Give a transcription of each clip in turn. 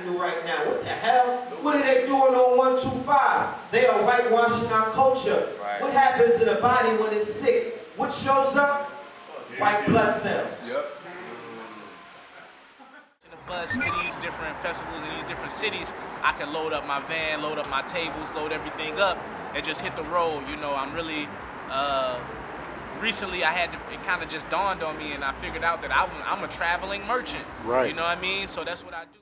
Avenue right now. What the hell? What are they doing on 125? They are whitewashing our culture. Right. What happens to the body when it's sick? What shows up? White blood cells. Yep. Bus to these different festivals in these different cities, I can load up my van, load up my tables, load everything up, and just hit the road. You know, I'm really, recently it kind of just dawned on me, and I figured out that I'm a traveling merchant. Right. You know what I mean? So that's what I do.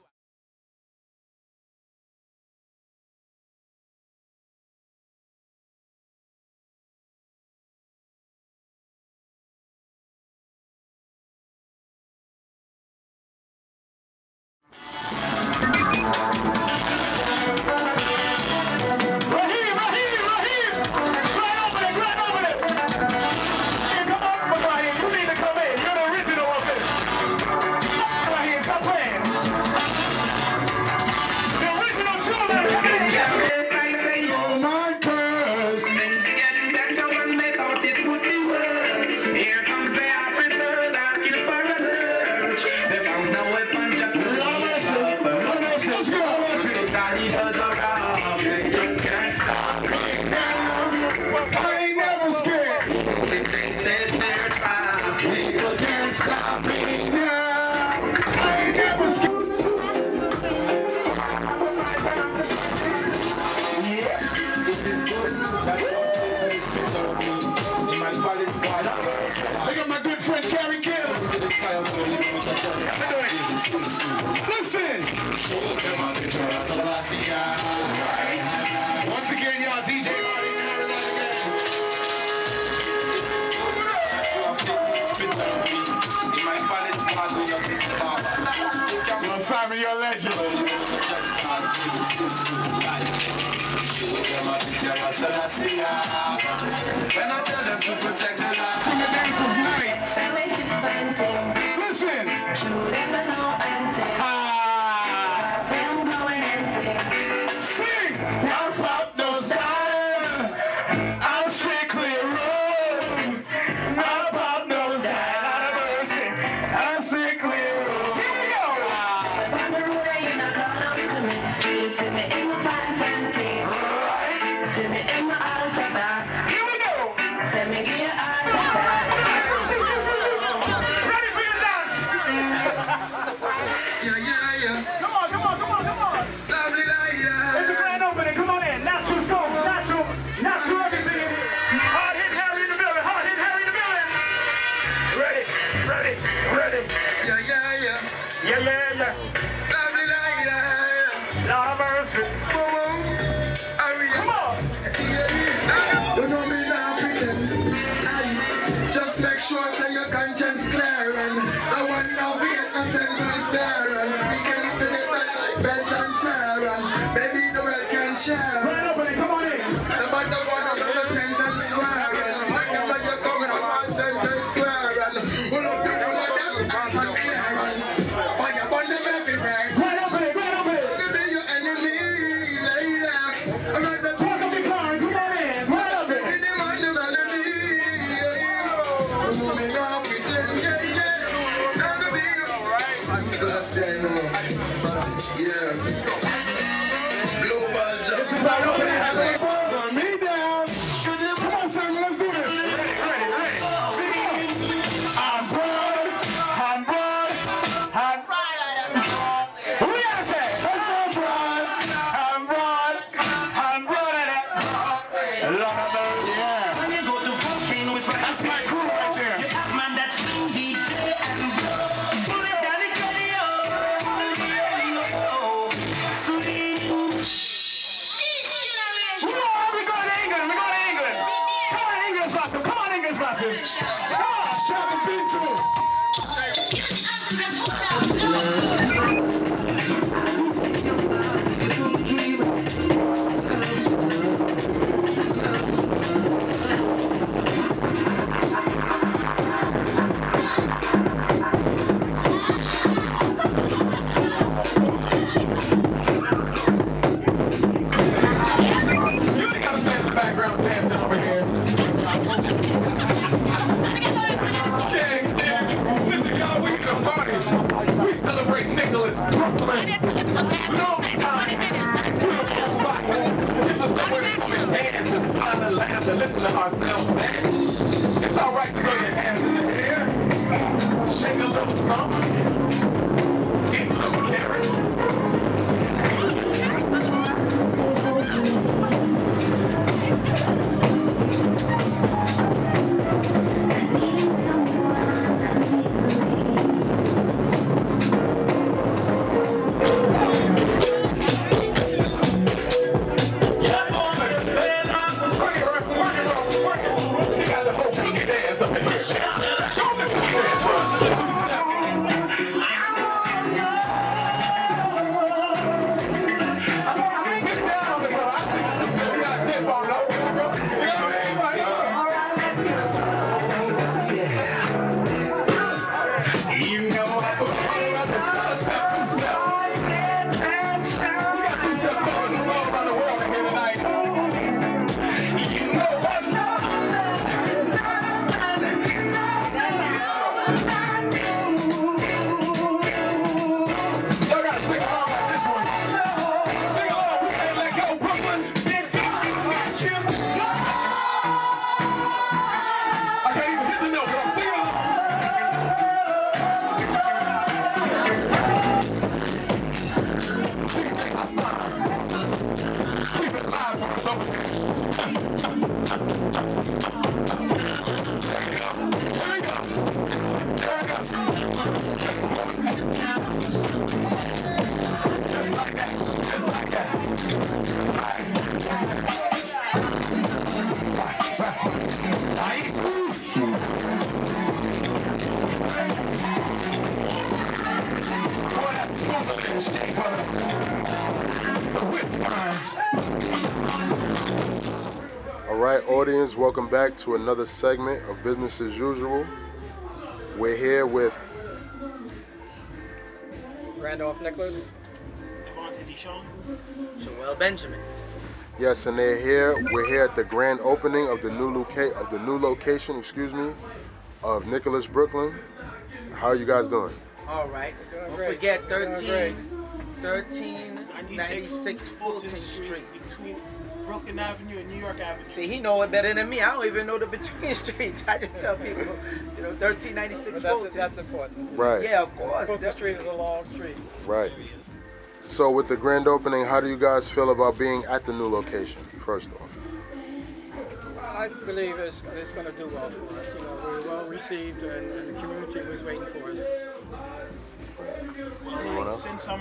Listen! Once again, y'all, DJ Simon, you're a legend. When I tell them to protect the life, the dance was nice. Listen! Sing! I'll pop no style. I'll straight clear road. I'll pop no style. Not a mercy. I'll straight clear road. Here we go! See me in my pants and tape. See me in my altar back. Here we go! Send me in your altar back. Ready for your dance? Yeah. Come on. Lovely light. It's a grand opening. Come on in. Natural soul. Natural everything in here. Hard hit Harry in the building. Ready. Yeah. Lovely light. Lord of mercy. Come on. You know me not pretend. Just make sure say your conscience clear and no one now get no sentence there and we can live to the bed like bench and chair and baby the world can share. Right opening, come on in. The matter one of the sentence square and whenever you come from one sentence square and pull up the roll of them and clear and fire burn them everywhere. Right opening. Gonna be your enemy later. I'm not the Talk of the car, come on in. Right opening. in the man the melody. You know me now pretend, yeah. Now gonna be alright. Classy, I know. Yeah. Global job. Put me down. Come on, Simon, let's do this. Ready. I'm broad. We gotta say, let's go broad. I'm broad at it. Lord of mercy, yeah. That's my crew right there. Come on, English classes. Come on, Shabazz beat to it. You ain't gotta stand in the background dancing over here. Yeah, listen, y'all, we can party. Get some carrots. Alright, audience, welcome back to another segment of Business as Usual. We're here with Randolph Nicholas, Devonte, Deshawn, Benjamin. yes, and they're here. We're here at the grand opening of the new location, of Nicholas, Brooklyn. How are you guys doing? All right. Don't forget 1396 Fulton Street. between Brooklyn Avenue and New York Avenue. See, he know it better than me. I don't even know the between streets. I just tell people, 1396 Fulton. That's important. Right. Yeah, of course. Fulton Street is a long street. Right. So with the grand opening, how do you guys feel about being at the new location, first off? I believe it's going to do well for us. We're well received, and the community was waiting for us. Well, since I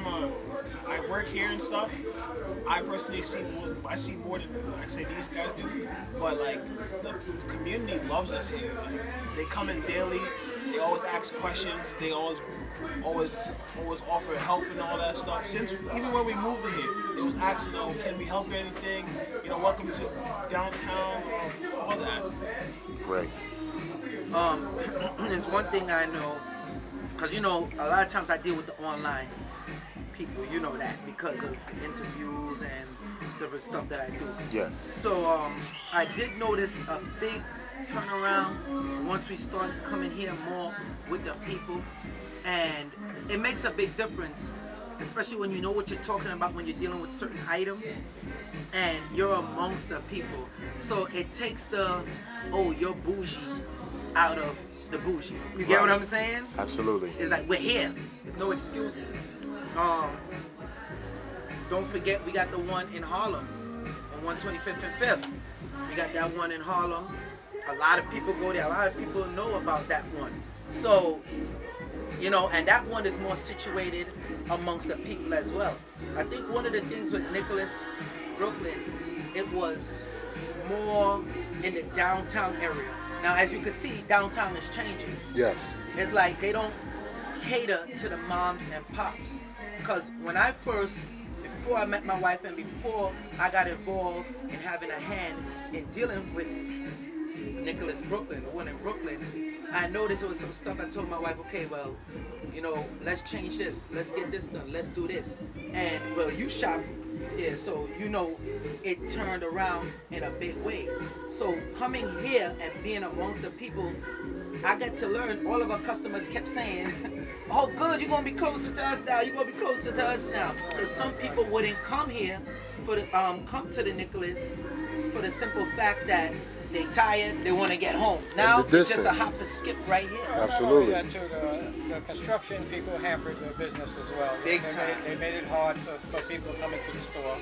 work here and stuff, I personally see more than I say these guys do, but like the community loves us here. Like they come in daily, they always ask questions, they always offer help and all that stuff. Since even when we moved in here, they was asking, can we help you anything? Welcome to downtown, all that. Great. There's one thing I know, because a lot of times I deal with the online people, that, because of the interviews and different stuff that I do. Yes. So I did notice a big turnaround once we started coming here more with the people, and it makes a big difference, especially when you know what you're talking about when you're dealing with certain items and you're amongst the people. So it takes the, you're bougie out of the bougie. You get what I'm saying? Absolutely. It's like, we're here. There's no excuses. Don't forget, we got the one in Harlem on 125th and 5th. We got that one in Harlem. A lot of people go there. A lot of people know about that one. So, and that one is more situated amongst the people as well. I think one of the things with Nicholas, Brooklyn, it was more in the downtown area. Now, as you can see, downtown is changing. Yes. It's like they don't cater to the moms and pops. Because when I before I met my wife and before I got involved in having a hand in dealing with Nicholas Brooklyn, the one in Brooklyn, I noticed there was some stuff. I told my wife, okay, well, let's change this. Let's get this done. Let's do this. And, well, you shop here, so it turned around in a big way. So coming here and being amongst the people, I got to learn. All of our customers kept saying, oh, good, you're going to be closer to us now. You're going to be closer to us now. Because some people wouldn't come here come to the Nicholas for the simple fact that they tired, they want to get home. Now it's just a hop and skip right here. Absolutely. Not only that, the construction people hampered their business as well. Big time. They made it hard for people coming to the store,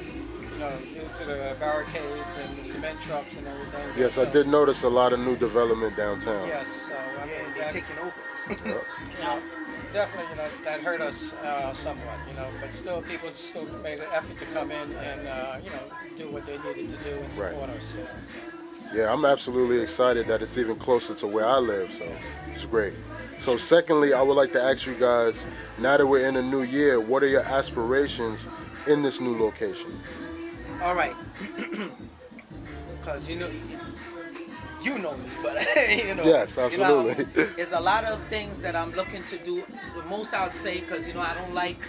you know, due to the barricades and the cement trucks and everything. Yes, so, I did notice a lot of new development downtown. Yes, so I mean, They're taking over. you know, definitely, you know, that hurt us somewhat, you know, but still people still made an effort to come in and, you know, do what they needed to do and support us, you know. So. Yeah, I'm absolutely excited that it's even closer to where I live, so it's great. So secondly, I would like to ask you guys, now that we're in a new year, what are your aspirations in this new location? All right. Because, you know me, but, you know. Yes, absolutely. You know, there's a lot of things that I'm looking to do. The most I would say, because, you know, I don't like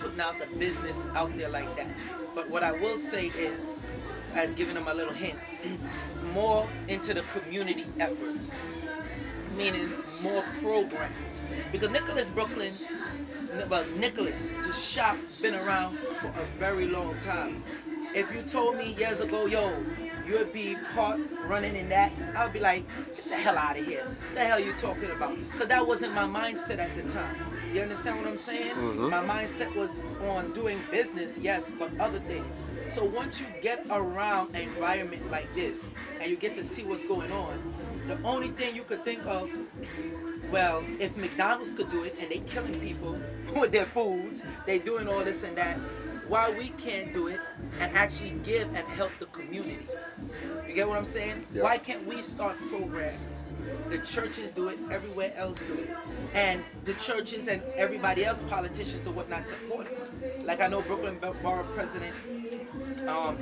putting out the business out there like that. But what I will say is, as giving them a little hint, more into the community efforts, meaning more programs. Because Nicholas Brooklyn, well, Nicholas, the shop, been around for a very long time. If you told me years ago, yo, you would be part running in that, I would be like, get the hell out of here. What the hell are you talking about? Because that wasn't my mindset at the time. You understand what I'm saying? Mm-hmm. My mindset was on doing business, yes, but other things. So once you get around an environment like this and you get to see what's going on, the only thing you could think of, well, if McDonald's could do it and they killing people with their foods, they doing all this and that, why we can't do it and actually give and help the community? You get what I'm saying? Yeah. Why can't we start programs? The churches do it, everywhere else do it. And the churches and everybody else, politicians and whatnot, support us. Like I know Brooklyn Borough President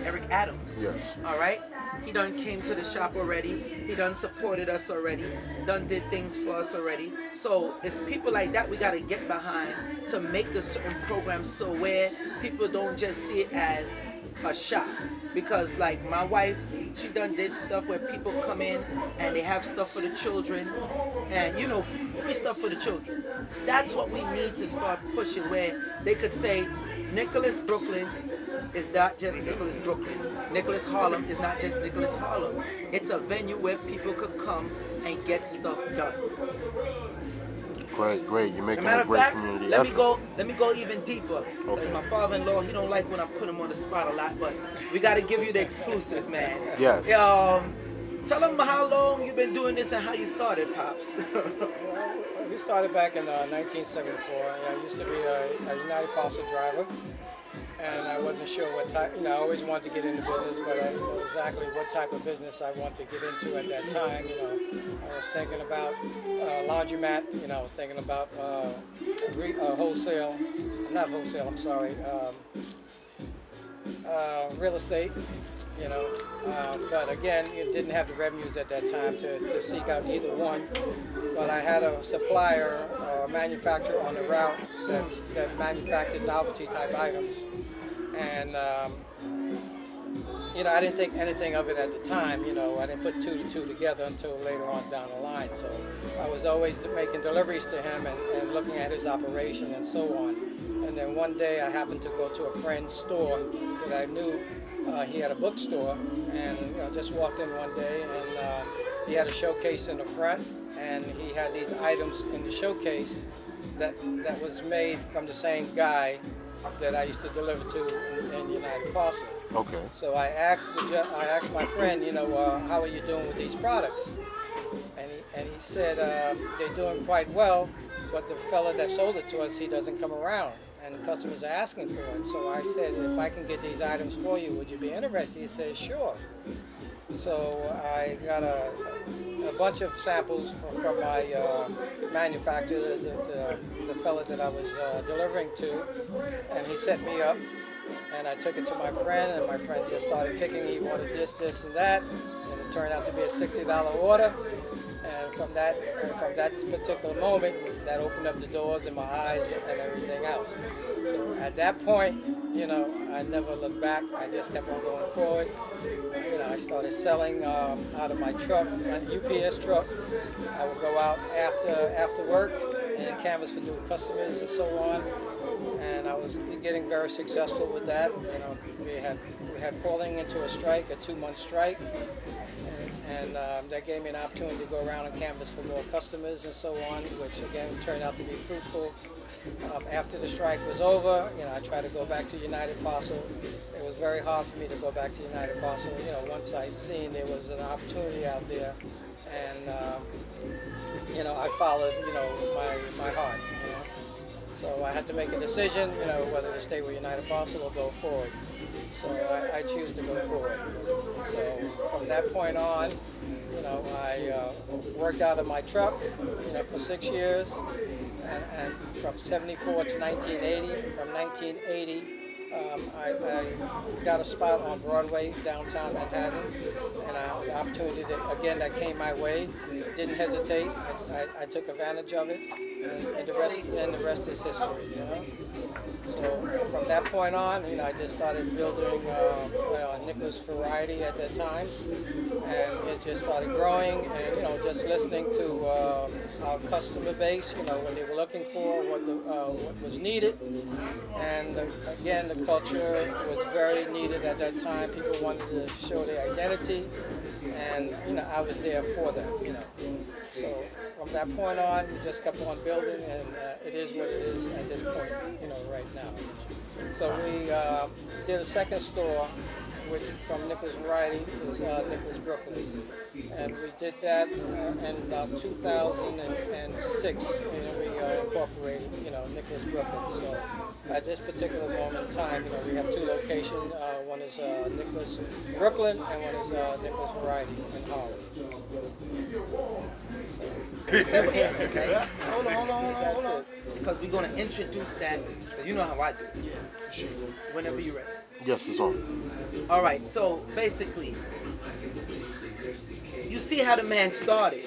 Eric Adams. Yes. All right? He done came to the shop already. He done supported us already. Done did things for us already. So it's people like that we got to get behind to make the certain programs so where people don't just see it as a shop. Because like my wife, she done did stuff where people come in and they have stuff for the children and, you know, free stuff for the children. That's what we need to start pushing, where they could say Nicholas Brooklyn is not just Nicholas Brooklyn. Nicholas Harlem is not just Nicholas Harlem. It's a venue where people could come and get stuff done. Great, great. You're making Matter a of great fact, community let effort. me go even deeper. Okay. My father-in-law, he don't like when I put him on the spot a lot, but we got to give you the exclusive, man. Yes. Tell them how long you've been doing this and how you started, Pops. We started back in 1974. I used to be a United Parcel driver, and I wasn't sure what type, you know, I always wanted to get into business, but I didn't know exactly what type of business I wanted to get into at that time. You know, I was thinking about laundromat, you know, I was thinking about wholesale, not wholesale, I'm sorry, real estate, you know, but again, it didn't have the revenues at that time to seek out either one. But I had a supplier, manufacturer on the route that manufactured novelty type items, and you know, I didn't think anything of it at the time. You know, I didn't put two to two together until later on down the line. So I was always making deliveries to him and looking at his operation and so on. And then one day I happened to go to a friend's store that I knew. He had a bookstore, and you know, just walked in one day, and he had a showcase in the front, and he had these items in the showcase that was made from the same guy that I used to deliver to in United Parcel. Okay. So I asked my friend, you know, how are you doing with these products? And he said they're doing quite well, but the fella that sold it to us, he doesn't come around, and customers are asking for it. So I said, if I can get these items for you, would you be interested? He said, sure. So I got a bunch of samples from my manufacturer, the fella that I was delivering to, and he set me up, and I took it to my friend, and my friend just started picking. He wanted this, and that, and it turned out to be a $60 order. And from that particular moment, that opened up the doors in my eyes and everything else. So at that point, you know, I never looked back. I just kept on going forward. You know, I started selling out of my truck, my UPS truck. I would go out after work and canvas for new customers and so on. And I was getting very successful with that. You know, we had falling into a strike, a 2-month strike. and that gave me an opportunity to go around and canvas for more customers and so on, which again turned out to be fruitful. After the strike was over, I tried to go back to United Parcel. It was very hard for me to go back to United Parcel. Once I seen there was an opportunity out there, and I followed, my heart. So I had to make a decision, whether to stay with United Parcel or go forward. So I choose to go forward. So from that point on, I worked out of my truck, for 6 years, and from 74 to 1980. From 1980, I got a spot on Broadway, downtown Manhattan, and I was an opportunity that came my way. I didn't hesitate. I took advantage of it, and the rest is history. So from that point on, I just started building Nicholas Variety at that time, and it just started growing. And just listening to our customer base, what they were looking for, what was needed, and again, the culture was very needed at that time. People wanted to show their identity, and I was there for them. So from that point on, we just kept on building, and it is what it is at this point, right now. So we did a second store, which from Nicholas Variety is Nicholas Brooklyn, and we did that in 2006. We incorporated, Nicholas Brooklyn. So at this particular moment in time, we have two locations. One is Nicholas Brooklyn, and one is Nicholas Variety in Harlem. So. Okay. Hold on. Because we're going to introduce that, because you know how I do it. Yeah, for sure. Whenever you're ready. Yes, it's on. All right, so basically, you see how the man started.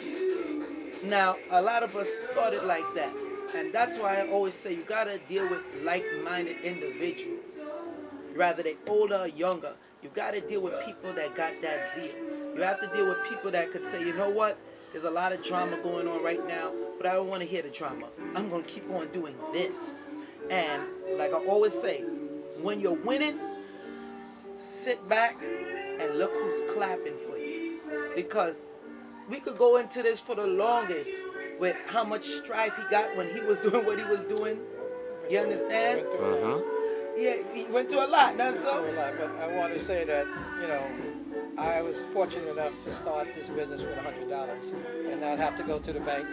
Now, a lot of us started like that. And that's why I always say you got to deal with like-minded individuals. Rather they older or younger. You got to deal with people that got that zeal. You have to deal with people that could say, you know what? There's a lot of drama going on right now, but I don't want to hear the drama. I'm going to keep on doing this. And like I always say, when you're winning, sit back and look who's clapping for you. Because we could go into this for the longest with how much strife he got when he was doing what he was doing. You understand? Yeah, he went through a lot. That's so. But I want to say that, I was fortunate enough to start this business with $100 and not have to go to the bank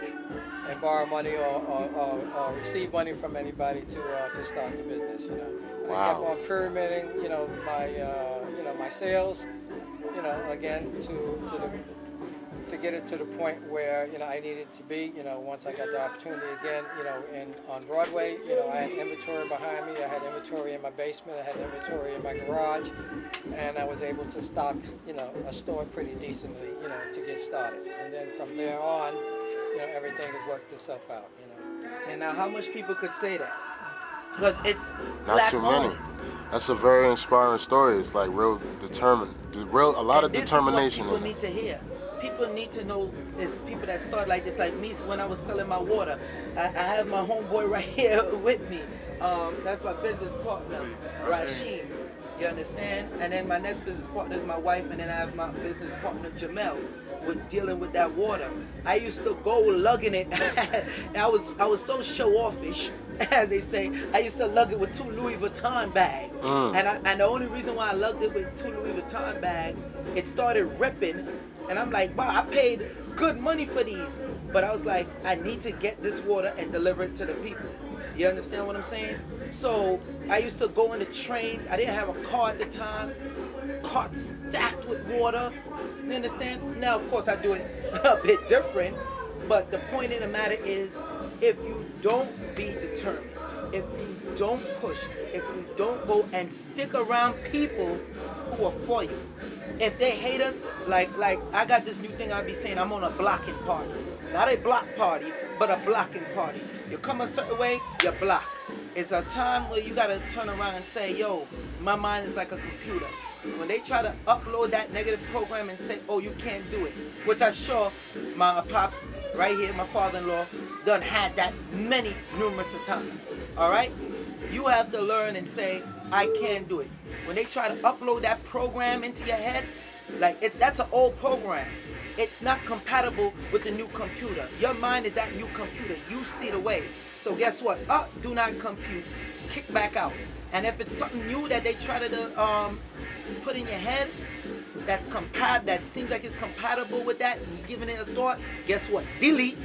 and borrow money or receive money from anybody to start the business. Wow. I kept on pyramiding, my sales, again to get it to the point where I needed to be. Once I got the opportunity again, on Broadway, I had inventory behind me. I had inventory in my basement. I had inventory in my garage, and I was able to stock, a store pretty decently, to get started. And then from there on, everything had worked itself out. And now, how much people could say that? Because it's not black too many. owned. That's a very inspiring story. It's like real determined, a lot of determination. This is what people need to hear. People need to know this. People that start like this, like me, when I was selling my water. I have my homeboy right here with me. That's my business partner, Rashim. You understand? And then my next business partner is my wife, and then I have my business partner, Jamel, with dealing with that water. I used to go lugging it. I was so show-offish, as they say. I used to lug it with 2 Louis Vuitton bags. And the only reason why I lugged it with 2 Louis Vuitton bags, it started ripping. And I'm like, wow, I paid good money for these. But I was like, I need to get this water and deliver it to the people. You understand what I'm saying? So I used to go on the train. I didn't have a car at the time. Cart stacked with water. You understand? Now, of course, I do it a bit different. But the point of the matter is, if you don't be determined, if you don't push, if you don't go and stick around people who are for you. If they hate us, like I got this new thing I'll be saying, I'm on a blocking party. Not a block party, but a blocking party. You come a certain way, you block. It's a time where you gotta turn around and say, yo, my mind is like a computer. When they try to upload that negative program and say, oh, you can't do it, which I sure my pops right here, my father-in-law, done had that numerous of times, all right? You have to learn and say, I can't do it. When they try to upload that program into your head, that's an old program. it's not compatible with the new computer. Your mind is that new computer. You see the way. So guess what? Do not compute. Kick back out. And if it's something new that they try to put in your head, that seems like it's compatible with that, and you're giving it a thought, guess what? Delete.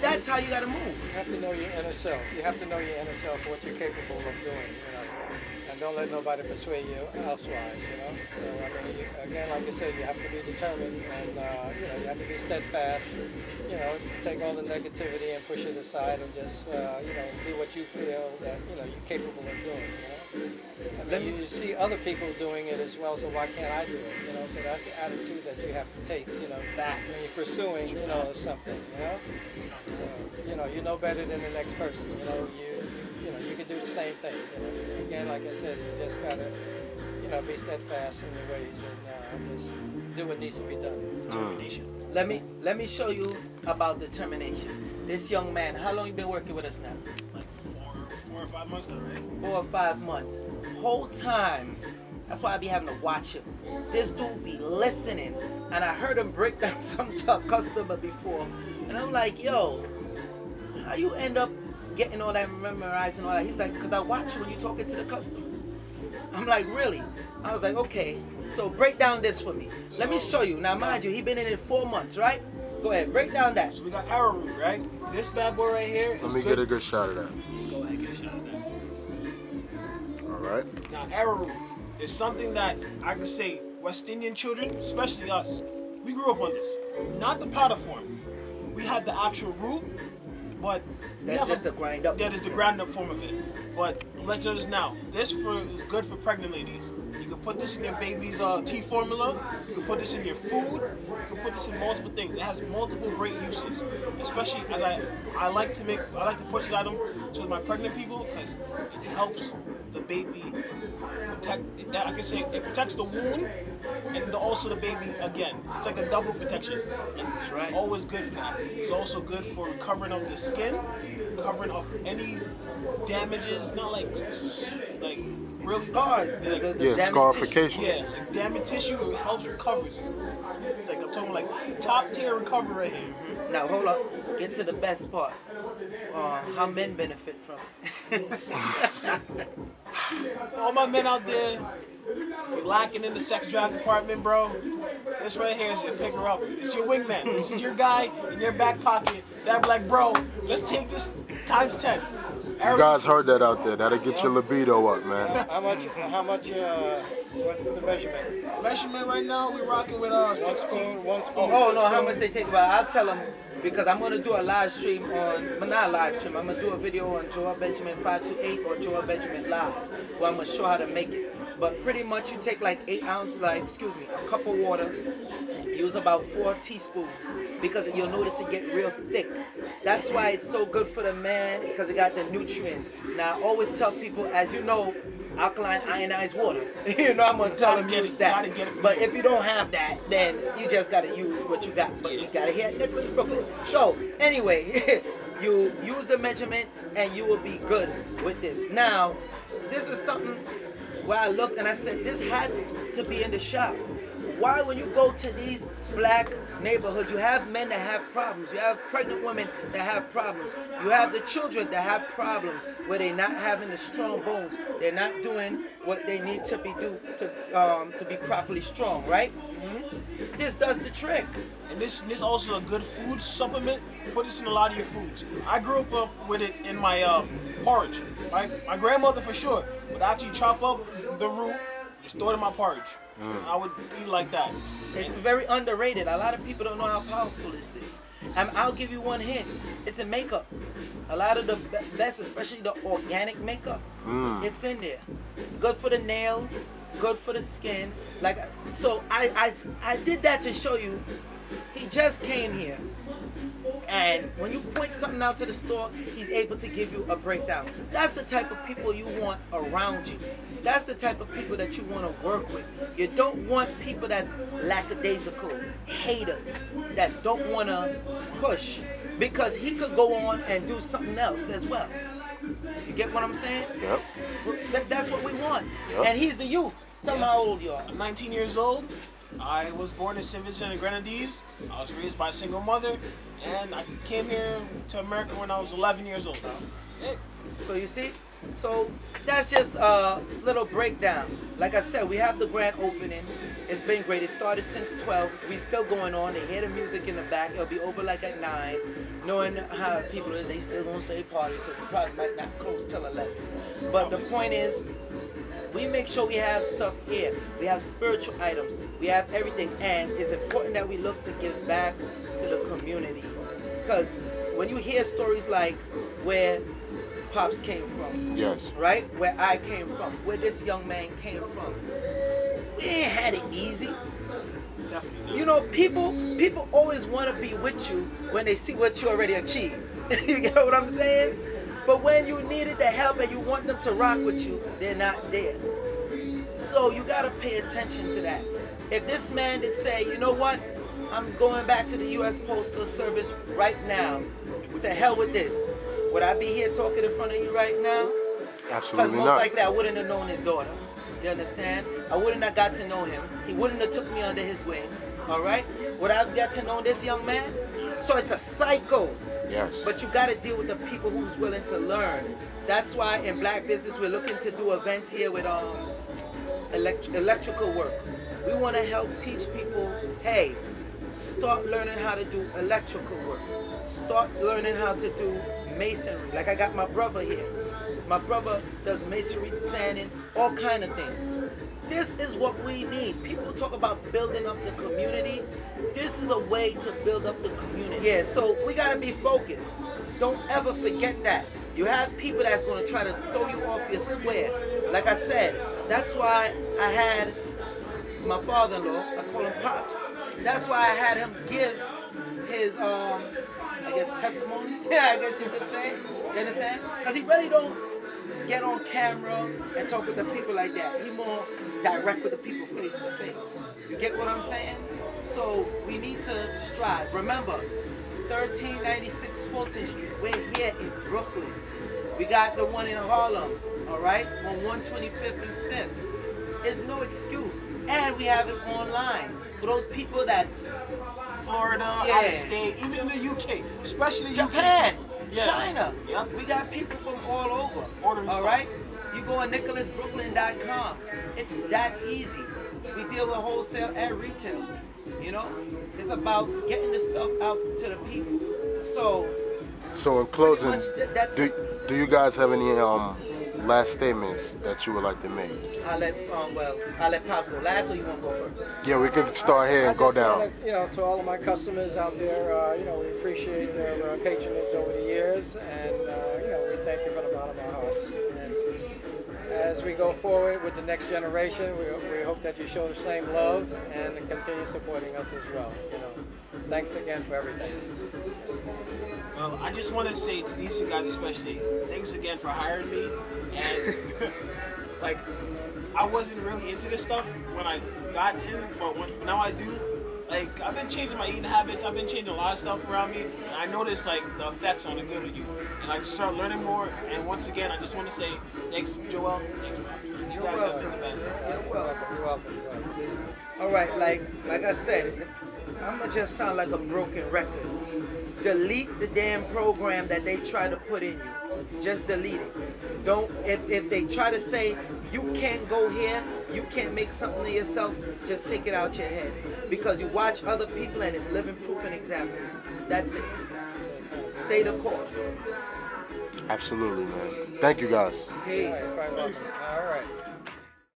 That's how you gotta move. You have to know your inner self. You have to know your inner self, what you're capable of doing, and don't let nobody persuade you elsewise, So, I mean, again, like I said, you have to be determined, and, you have to be steadfast, take all the negativity and push it aside and just, do what you feel that, you're capable of doing, And then you see other people doing it as well, so why can't I do it, So that's the attitude that you have to take, when you're pursuing, something, So, you know better than the next person, you can do the same thing, Again, like I said, you just gotta, be steadfast in your ways and just do what needs to be done. Determination. Let me show you about determination. This young man, how long you been working with us now? Like 4 or 5 months now, right? 4 or 5 months. Whole time, that's why I be having to watch him. This dude be listening, and I heard him break down some tough customer before, and I'm like, yo, how you end up getting all that, memorizing all that? He's like, because I watch you when you're talking to the customers. I'm like, really? I was like, okay, so break down this for me. Let me show you. Now, mind you, he been in it 4 months, right? Go ahead, break down that. So we got arrowroot, right? This bad boy right here. Let me get a good shot of that. Go ahead, get a shot of that. All right. Now, arrowroot is something that I could say West Indian children, especially us, we grew up on this. Not the powder form. We had the actual root, but that's just the grind up. Yeah, that's the ground up form of it. But let's do this now. This is good for pregnant ladies. You can put this in your baby's tea formula. You can put this in your food. You can put this in multiple things. It has multiple great uses. Especially as I like to push this item to my pregnant people because it helps the baby protect. I can say it protects the wound and also the baby again. It's like a double protection. And it's always good for that. It's also good for recovering of the skin, recovering of any damages, not like real scars. The scarification. Yeah, like damaged tissue, it helps recovers. It's like I'm talking like top tier recovery right here. Now hold up, get to the best part. How men benefit from it. All my men out there, if you're lacking in the sex drive department, bro, this right here is your picker up. It's your wingman. This is your guy in your back pocket. That be like, bro, let's take this times 10. You guys heard that out there. That'll get your libido up, man. How much, what's the measurement? Measurement right now, we're rocking with 16. One spoon. Oh, no, how much they take about? I'll tell them because I'm going to do a live stream on, well, not a live stream, I'm going to do a video on Joel Benjamin 528 or Joel Benjamin Live where I'm going to show how to make it. But pretty much you take like 8 ounces, a cup of water, use about 4 teaspoons because you'll notice it get real thick. That's why it's so good for the man because it got the nutrients. Now I always tell people, as you know, alkaline ionized water. I'm going to tell them use that. But if you don't have that, then you just got to use what you got. But you got to hit Nicholas Brooklyn. So anyway, you use the measurement and you will be good with this. Now, this is something where I looked and I said, this had to be in the shop. Why, when you go to these black neighborhoods, you have men that have problems, you have pregnant women that have problems, you have the children that have problems where they're not having the strong bones, they're not doing what they need to be to be properly strong, right? This does the trick. And this also a good food supplement. Put this in a lot of your foods. I grew up with it in my porridge. Right? My grandmother for sure would actually chop up the root, just throw it in my porridge. I would eat like that. It's very underrated. A lot of people don't know how powerful this is. And I'll give you one hint. It's in makeup. A lot of the best, especially the organic makeup, it's in there. Good for the nails, good for the skin. So I did that to show you. He just came here. And when you point something out to the store, he's able to give you a breakdown. That's the type of people you want around you. That's the type of people that you want to work with. You don't want people that's lackadaisical, haters, that don't want to push. Because he could go on and do something else as well. You get what I'm saying? Yep. That's what we want. Yep. And he's the youth. Tell him how old you are. I'm 19 years old. I was born in St. Vincent and Grenadines. I was raised by a single mother, and I came here to America when I was 11 years old. So you see, so that's just a little breakdown. Like I said, we have the grand opening. It's been great. It started since 12. We still going on. They hear the music in the back. It'll be over like at 9. Knowing how people are, they still gonna stay party, so we probably might not close till 11. But the point is, we make sure we have stuff here. We have spiritual items. We have everything, and it's important that we look to give back to the community. Because when you hear stories like where Pops came from, Yes. right? Where I came from, where this young man came from, we ain't had it easy. Definitely. You know, people always want to be with you when they see what you already achieved. You get what I'm saying? But when you needed the help and you want them to rock with you, they're not there. So you gotta pay attention to that. If this man did say, you know what, I'm going back to the U.S. Postal Service right now, to hell with this, would I be here talking in front of you right now? Absolutely Because most not. likely I wouldn't have known his daughter. You understand? I wouldn't have got to know him. He wouldn't have took me under his wing. All right? Would I have got to know this young man? So it's a cycle. Yes. But you got to deal with the people who's willing to learn. That's why in Black Business we're looking to do events here with electrical work. We want to help teach people, hey, start learning how to do electrical work. Start learning how to do masonry. Like I got my brother here. My brother does masonry, sanding, all kind of things. This is what we need. People talk about building up the community. This is a way to build up the community. Yeah, so we gotta be focused. Don't ever forget that. You have people that's gonna try to throw you off your square. Like I said, that's why I had my father-in-law, I call him Pops. That's why I had him give his, I guess, testimony. Yeah, I guess you could say. You understand? Because he really don't get on camera and talk with the people like that. He more direct with the people face to face. You get what I'm saying? So we need to strive. Remember, 1396 Fulton Street. We're here in Brooklyn. We got the one in Harlem, all right, on 125th and 5th. It's no excuse. And we have it online. For those people that's Florida, out of state, even in the UK, especially Japan, UK. China. Yep. We got people from all over. Ordering all stuff. right? You go on nicholasbrooklyn.com. It's that easy. We deal with wholesale and retail. You know? It's about getting the stuff out to the people. So in closing, that's do you guys have any last statements that you would like to make? I'll let Pops go last, or you want to go first? Yeah, we can start here and go down. Wanted, to all of my customers out there, we appreciate their patronage over the years, and we thank you from the bottom of our hearts. And as we go forward with the next generation, we hope that you show the same love and continue supporting us as well. Thanks again for everything. Well, I just want to say to these two guys especially, thanks again for hiring me. And like, I wasn't really into this stuff when I got in, but now I do. Like, I've been changing my eating habits. I've been changing a lot of stuff around me, and I noticed like the effects on the good of you. And I just start learning more. And once again, I just want to say thanks, Joel. Thanks, Pops. You guys have been the best. You're welcome. You're welcome. All right, like I said, I'm gonna just sound like a broken record. Delete the damn program that they try to put in you. Just delete it. Don't, if they try to say you can't go here, you can't make something of yourself, just take it out your head. Because you watch other people and it's living proof and example. That's it. Stay the course. Absolutely, man. Thank you guys. Peace. All right.